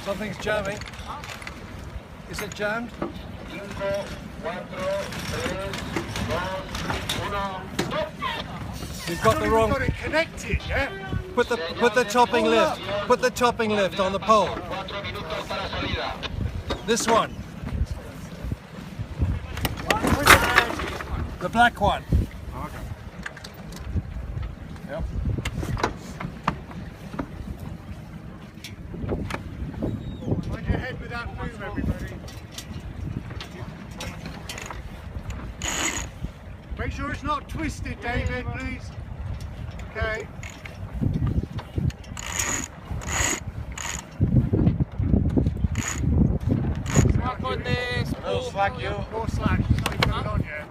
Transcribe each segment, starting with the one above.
Something's jamming. Is it jammed? You've got the wrong. Got it connected, yeah? Put the topping lift. Put the topping lift on the pole. This one. The black one. Yep. Mind your head with that boom, everybody. Make sure it's not twisted, David, please. Okay. Slack on this. No slack, you. More slack. It's not even going on yet.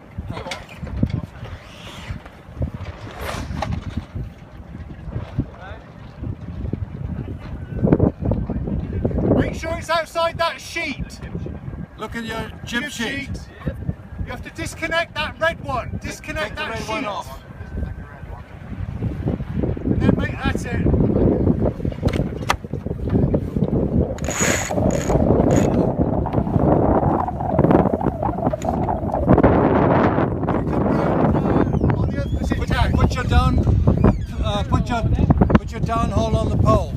Make sure it's outside that sheet. Look at your jib sheet. You have to disconnect that red one. Disconnect that red sheet. one off. And then make that's it. On the other position. Put your down hole on the pole.